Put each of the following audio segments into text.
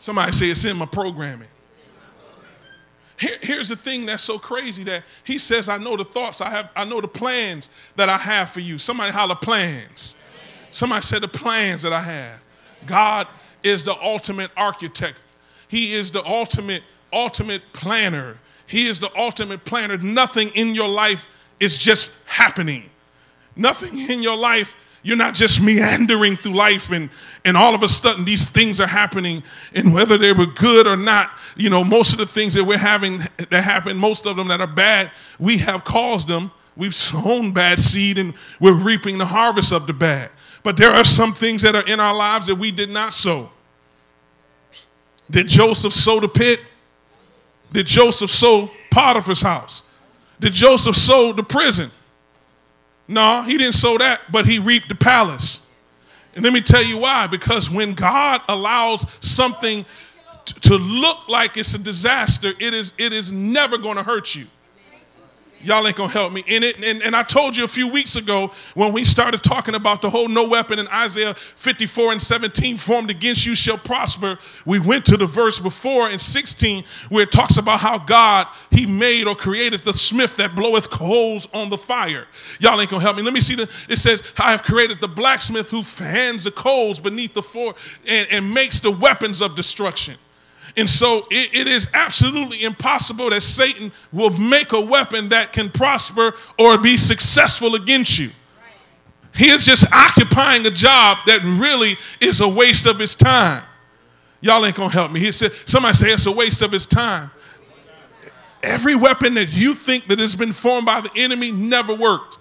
Somebody say it's in my programming. Here's the thing that's so crazy that he says, I know the thoughts I have, I know the plans that I have for you. Somebody holler plans. Somebody said the plans that I have. God is the ultimate architect. He is the ultimate planner. He is the ultimate planner. Nothing in your life is just happening. Nothing in your life, you're not just meandering through life and all of a sudden these things are happening, and whether they were good or not, you know, most of the things that we're having that happen, most of them that are bad, we have caused them. We've sown bad seed and we're reaping the harvest of the bad. But there are some things that are in our lives that we did not sow. Did Joseph sow the pit? Did Joseph sow Potiphar's house? Did Joseph sow the prison? No, he didn't sow that, but he reaped the palace. And let me tell you why. Because when God allows something to look like it's a disaster, it is never going to hurt you. Y'all ain't going to help me in it. And I told you a few weeks ago when we started talking about the whole no weapon in Isaiah 54:17 formed against you shall prosper. We went to the verse before in 16 where it talks about how God, he made or created the smith that bloweth coals on the fire. Y'all ain't going to help me. Let me see. It says, I have created the blacksmith who fans the coals beneath the floor and makes the weapons of destruction. And so it is absolutely impossible that Satan will make a weapon that can prosper or be successful against you. He is just occupying a job that really is a waste of his time. Y'all ain't going to help me. He said, somebody say it's a waste of his time. Every weapon that you think that has been formed by the enemy never worked.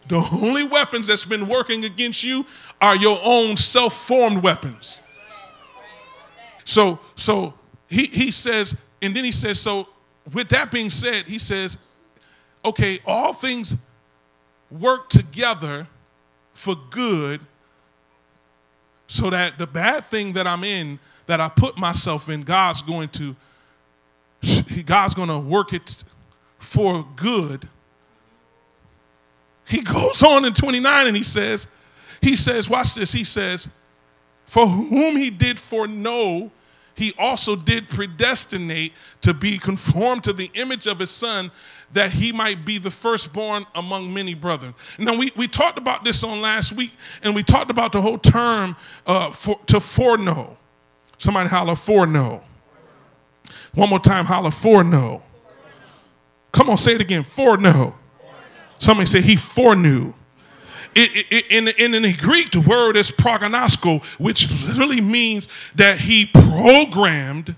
The only weapons that's been working against you are your own self-formed weapons. So he says, and then he says, so with that being said, he says, okay, all things work together for good so that the bad thing that I'm in, that I put myself in, God's going to work it for good. He goes on in 29 and he says, watch this, he says, for whom he did foreknow, he also did predestinate to be conformed to the image of his son, that he might be the firstborn among many brethren. Now, we talked about this on last week, and we talked about the whole term to foreknow. Somebody holler foreknow. One more time, holler foreknow. Come on, say it again, foreknow. Somebody say he foreknew. In the Greek, the word is prognosko, which literally means that he programmed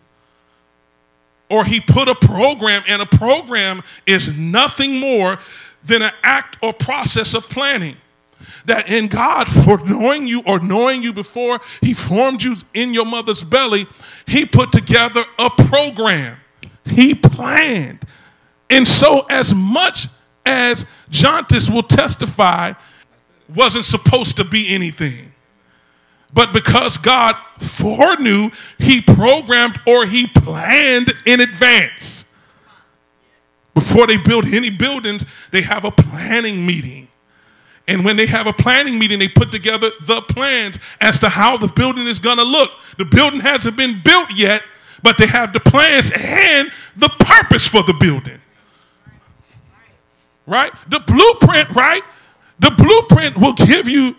or he put a program, and a program is nothing more than an act or process of planning. That in God, foreknowing you or knowing you before he formed you in your mother's belly, he put together a program. He planned. And so as much as Jontis will testify, wasn't supposed to be anything. But because God foreknew, he programmed or he planned in advance. Before they build any buildings, they have a planning meeting. And when they have a planning meeting, they put together the plans as to how the building is going to look. The building hasn't been built yet, but they have the plans and the purpose for the building. Right? The blueprint, right? The blueprint will give you,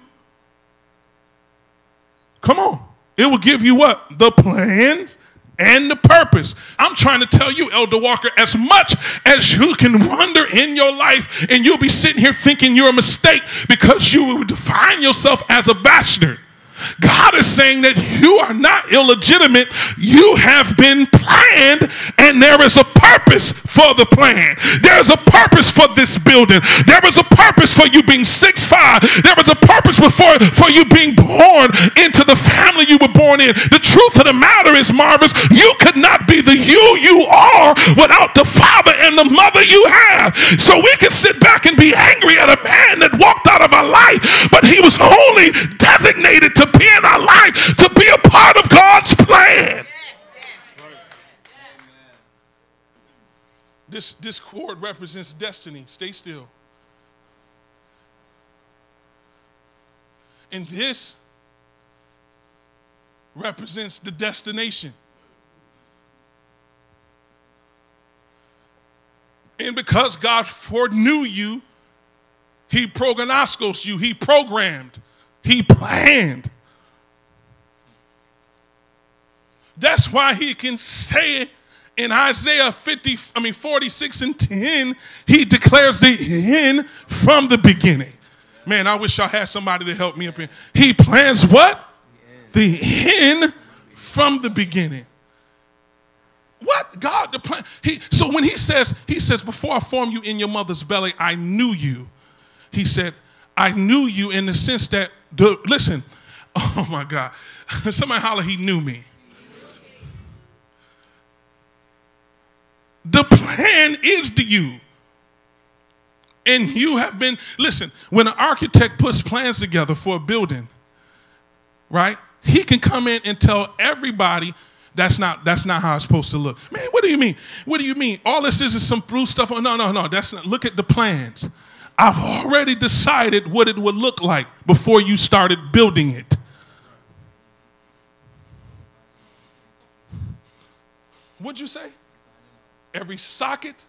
come on, it will give you what? The plans and the purpose. I'm trying to tell you, Elder Walker, as much as you can wonder in your life and you'll be sitting here thinking you're a mistake because you will define yourself as a bastard, God is saying that you are not illegitimate. You have been planned, and there is a purpose for the plan. There is a purpose for this building. There is a purpose for you being 6'5". There is a purpose for you being born into the family you were born in. The truth of the matter is, Marvis, you could not be the you are without the father and the mother you have. So we can sit back and be angry at a man that walked out of our life, but he was only designated to be in our life to be a part of God's plan. This cord represents destiny. Stay still. And this represents the destination. And because God foreknew you, he prognoskos you, he programmed, he planned. That's why he can say it in Isaiah 46 and 10, he declares the end from the beginning. Man, I wish I had somebody to help me up here. He plans what? The end from the beginning. What? God, the plan. So when he says, before I formed you in your mother's belly, I knew you. He said, I knew you in the sense that, listen, oh my God. Somebody holler, he knew me. The plan is to you. And you have been, listen, when an architect puts plans together for a building, right? He can come in and tell everybody that's not how it's supposed to look. Man, what do you mean? What do you mean? All this is some blue stuff. Oh, no. That's not. Look at the plans. I've already decided what it would look like before you started building it. What'd you say? Every socket,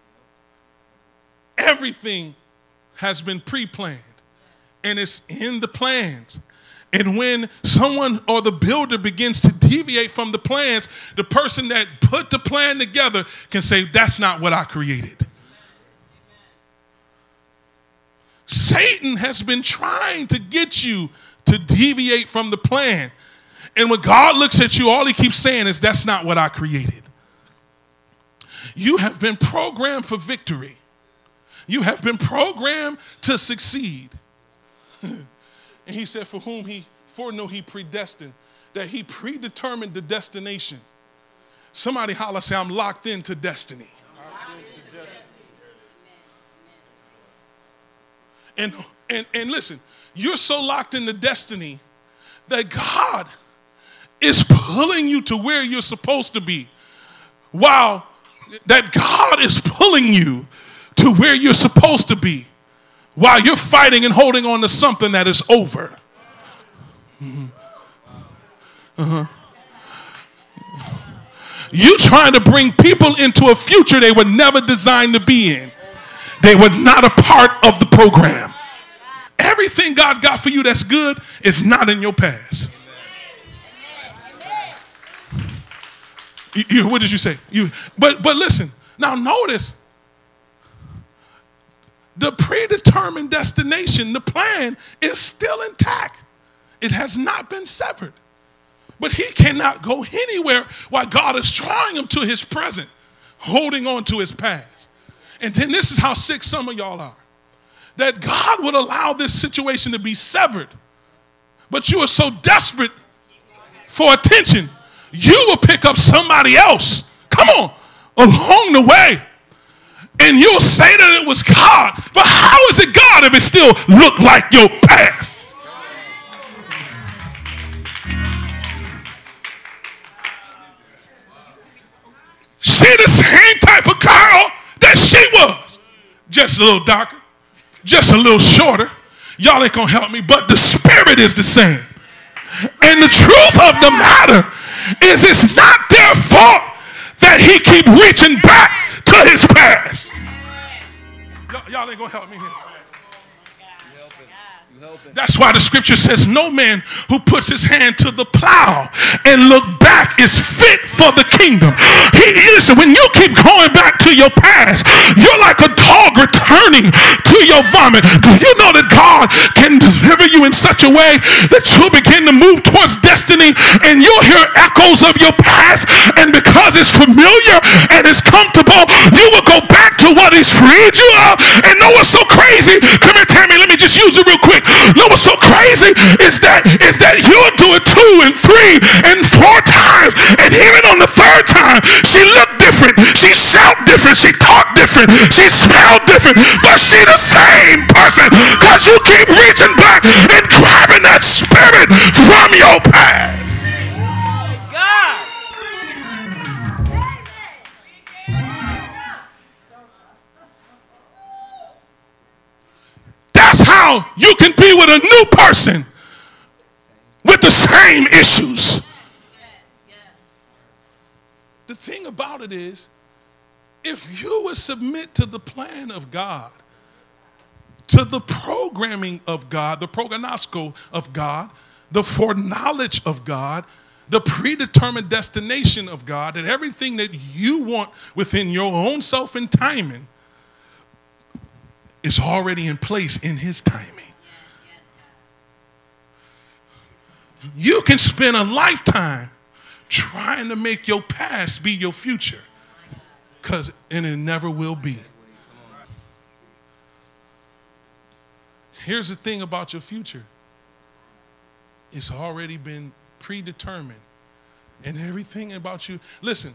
everything has been pre-planned, and it's in the plans. And when someone or the builder begins to deviate from the plans, the person that put the plan together can say, that's not what I created. Satan has been trying to get you to deviate from the plan. And when God looks at you, all he keeps saying is, that's not what I created. You have been programmed for victory. You have been programmed to succeed. And he said, for whom he foreknew, he predestined, that he predetermined the destination. Somebody holler, say, I'm locked into destiny. And listen, you're so locked into destiny that God is pulling you to where you're supposed to be. Wow. That God is pulling you to where you're supposed to be while you're fighting and holding on to something that is over. You trying to bring people into a future they were never designed to be in. They were not a part of the program. Everything God got for you that's good is not in your past. What did you say? But listen, now notice, the predetermined destination, the plan is still intact. It has not been severed. But he cannot go anywhere while God is drawing him to his present, holding on to his past. And then this is how sick some of y'all are. That God would allow this situation to be severed. But you are so desperate for attention, you will pick up somebody else, come on, along the way. And you'll say that it was God. But how is it God if it still looked like your past? She the same type of girl that she was. Just a little darker, just a little shorter. Y'all ain't gonna help me, but the spirit is the same. And the truth of the matter is, it's not their fault that he keep reaching back to his past. Y'all ain't gonna help me here. That's why the scripture says no man who puts his hand to the plow and look back is fit for the kingdom. Listen, when you keep going back to your past, you're like a dog returning to your vomit. Do you know that God can deliver you in such a way that you'll begin to move towards destiny and you'll hear echoes of your past, and because it's familiar and it's comfortable, you will go back to what he's freed you of. And know what's so crazy? Come here, Tammy, let me just use it real quick. Know what's so crazy is that you'll do it 2 and 3 and 4 times, and even on the 3rd time, she looked different, she sounded different, she talked different, she smelled different, but she the same person because you keep reaching back and grabbing that spirit from your past. God. That's how you can be with a new person with the same issues. The thing about it is, If you would submit to the plan of God, to the programming of God, the prognosko of God, the foreknowledge of God, the predetermined destination of God, that everything that you want within your own self and timing is already in place in his timing. You can spend a lifetime trying to make your past be your future, and it never will be. Here's the thing about your future. It's already been predetermined. And everything about you, listen,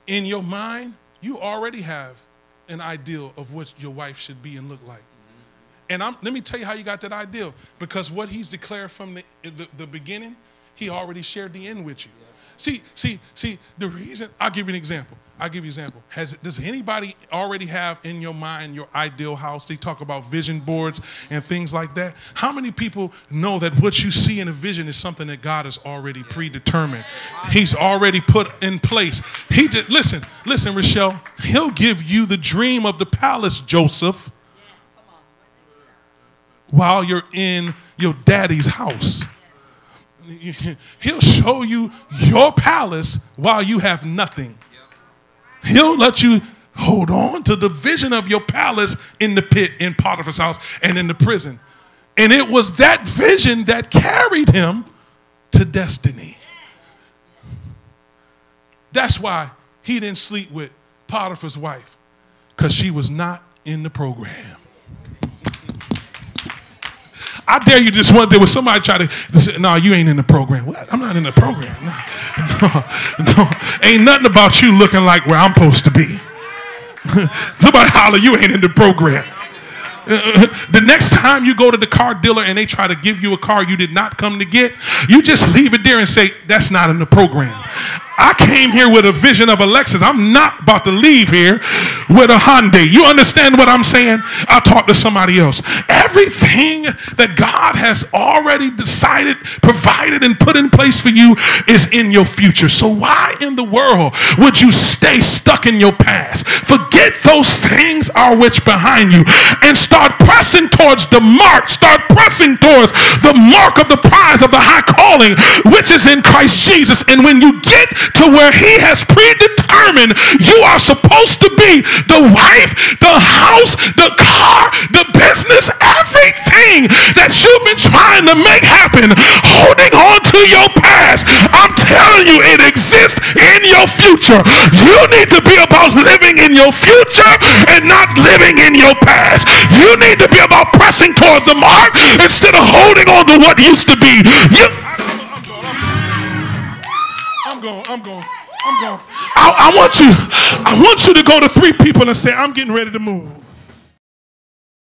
in your mind, you already have an ideal of what your wife should be and look like. And let me tell you how you got that ideal. Because what he's declared from the beginning, he already shared the end with you. See, the reason, I'll give you an example. Does anybody already have in your mind your ideal house? They talk about vision boards and things like that. How many people know that what you see in a vision is something that God has already predetermined? He's already put in place. Listen, Rochelle, he'll give you the dream of the palace, Joseph, while you're in your daddy's house. He'll show you your palace while you have nothing. He'll let you hold on to the vision of your palace in the pit, in Potiphar's house, and in the prison. And it was that vision that carried him to destiny. That's why he didn't sleep with Potiphar's wife, because she was not in the program. I dare you just one day when somebody try to say, no, you ain't in the program. What? I'm not in the program. No. Ain't nothing about you looking like where I'm supposed to be. Somebody holler, you ain't in the program. The next time you go to the car dealer and they try to give you a car you did not come to get, you just leave it there and say, that's not in the program. I came here with a vision of a Lexus. I'm not about to leave here with a Hyundai. You understand what I'm saying? I'll talk to somebody else. Everything that God has already decided, provided, and put in place for you is in your future. So why in the world would you stay stuck in your past? Forget those things are which behind you and start pressing towards the mark. Start pressing towards the mark of the prize of the high calling, which is in Christ Jesus. And when you get to where he has predetermined you are supposed to be, the wife, the house, the car, the business, everything that you've been trying to make happen, holding on to your past, I'm telling you, it exists in your future. You need to be about living in your future and not living in your past. You need to be about pressing toward the mark instead of holding on to what used to be. I'm going. I want you to go to 3 people and say, I'm getting ready to move.